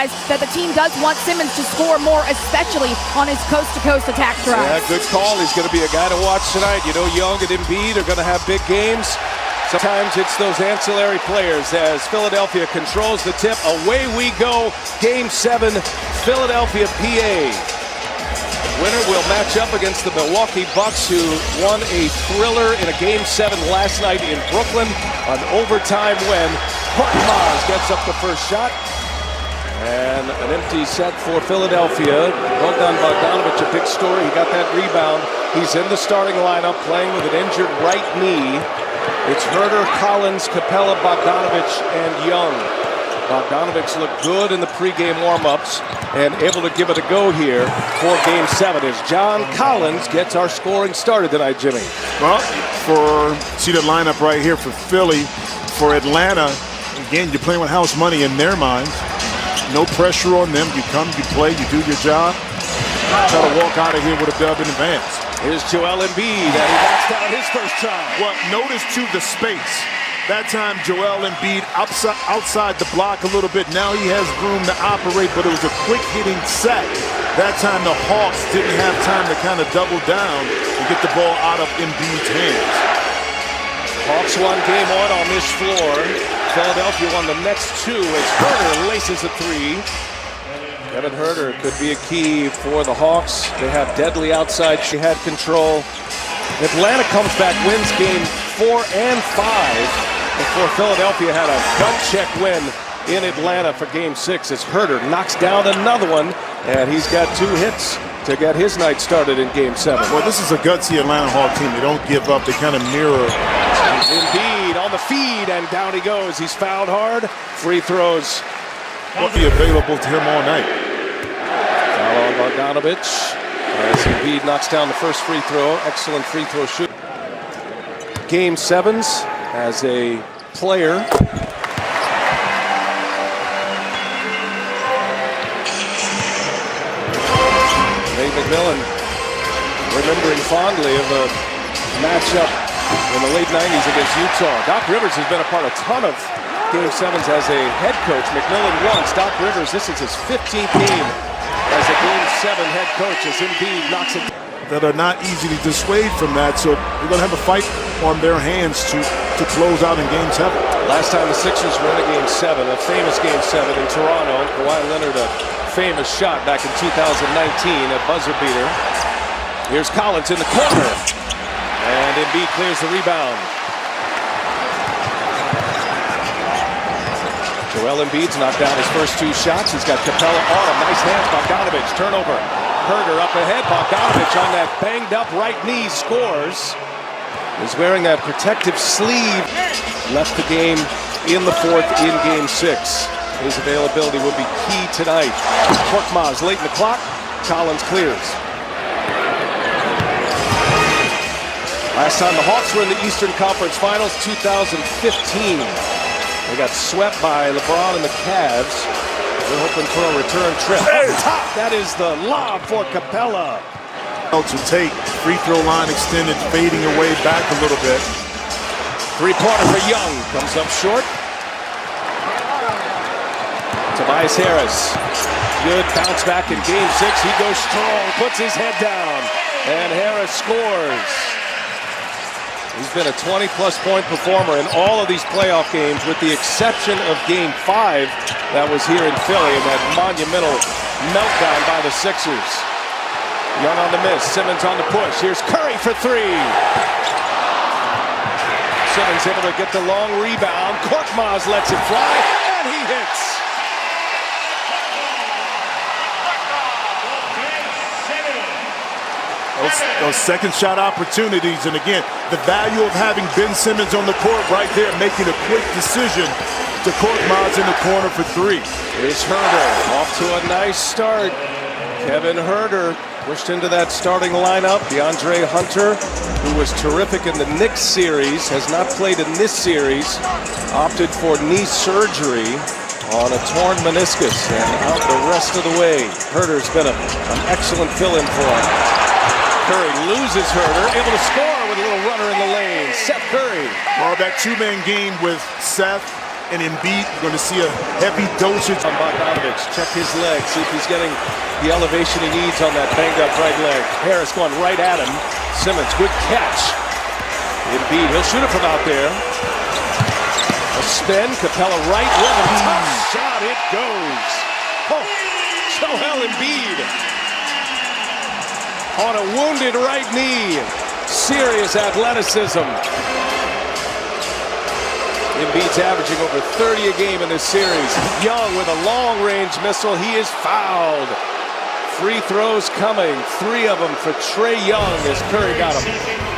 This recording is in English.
guys, that the team does want Simmons to score more, especially on his coast-to-coast attack drives. Yeah, good call. He's going to be a guy to watch tonight. You know, Young and Embiid are going to have big games. Sometimes it's those ancillary players as Philadelphia controls the tip. Away we go. Game 7, Philadelphia, PA. Winner will match up against the Milwaukee Bucks, who won a thriller in a Game 7 last night in Brooklyn. An overtime win. Korkmaz gets up the first shot. And an empty set for Philadelphia. Bogdan Bogdanovic, a big story. He got that rebound. He's in the starting lineup playing with an injured right knee. It's Herter, Collins, Capella, Bogdanovic, and Young. Bogdanovic looked good in the pregame warm-ups and able to give it a go here for Game 7 as John Collins gets our scoring started tonight, Jimmy. Well, see the lineup right here for Philly. For Atlanta, again, you're playing with house money in their minds. No pressure on them. You come, you play, you do your job. Try to walk out of here with a dub in advance. Here's Joel Embiid, and he knocks down his first try. Well, notice too the space. That time Joel Embiid outside the block a little bit. Now he has room to operate, but it was a quick hitting set. That time the Hawks didn't have time to kind of double down and get the ball out of Embiid's hands. Hawks won game 1 on this floor. Philadelphia won the next 2 as Herter laces a 3. Kevin Herter could be a key for the Hawks. They have deadly outside. She had control. Atlanta comes back, wins game 4 and 5 before Philadelphia had a gut check win in Atlanta for game 6 as Herter knocks down another one, and he's got 2 hits to get his night started in game 7. Well, this is a gutsy Atlanta Hawk team. They don't give up. They kind of mirror. Embiid on the feed, and down he goes. He's fouled hard. Free throws will be available to him all night. Foul on Bogdanovic as Embiid knocks down the first free throw. Excellent free throw shoot. Game 7s as a player. Nate McMillan remembering fondly of a matchup in the late 90s against Utah. Doc Rivers has been a part of a ton of Game 7s as a head coach. McMillan once. Doc Rivers, this is his 15th game as a Game 7 head coach as Embiid knocks it. That are not easily dissuaded from that, so they're going to have a fight on their hands to close out in Game 7. Last time the Sixers were in a Game 7, a famous Game 7 in Toronto. Kawhi Leonard, a famous shot back in 2019, a buzzer beater. Here's Collins in the corner, and Embiid clears the rebound. Joel Embiid's knocked down his first 2 shots. He's got Capella on him. Nice hands, Bogdanovic. Turnover. Herter up ahead. Bogdanovic on that banged-up right knee scores. He's wearing that protective sleeve. Left the game in the 4th in Game 6. His availability will be key tonight. Korkmaz late in the clock. Collins clears. Last time the Hawks were in the Eastern Conference Finals, 2015. They got swept by LeBron and the Cavs. They're hoping for a return trip. Up top, that is the lob for Capella. To take, free throw line extended, fading away back a little bit. 3-pointer for Young, comes up short. Tobias Harris, good bounce back in Game 6. He goes strong, puts his head down, and Harris scores. He's been a 20-plus point performer in all of these playoff games with the exception of Game 5 that was here in Philly and that monumental meltdown by the Sixers. Young on the miss, Simmons on the push. Here's Curry for 3. Simmons able to get the long rebound. Korkmaz lets it fly, and he hits. Those second shot opportunities, and again, the value of having Ben Simmons on the court right there, making a quick decision to Korkmaz in the corner for 3. Here's Herter, off to a nice start. Kevin Herter pushed into that starting lineup. DeAndre Hunter, who was terrific in the Knicks series, has not played in this series, opted for knee surgery on a torn meniscus and out the rest of the way. Herter's been an excellent fill-in for him. Curry loses Herter, able to score with a little runner in the lane. Seth Curry. Well, that 2-man game with Seth and Embiid, you're going to see a heavy dosage. Bogdanovich, check his leg, see if he's getting the elevation he needs on that banged-up right leg. Harris going right at him. Simmons, good catch. Embiid, he'll shoot it from out there. A spin, Capella right with him. Tough shot, it goes. Oh, Joel Embiid on a wounded right knee. Serious athleticism. Embiid's averaging over 30 a game in this series. Young with a long-range missile. He is fouled. Free throws coming. 3 of them for Trae Young as Curry got him.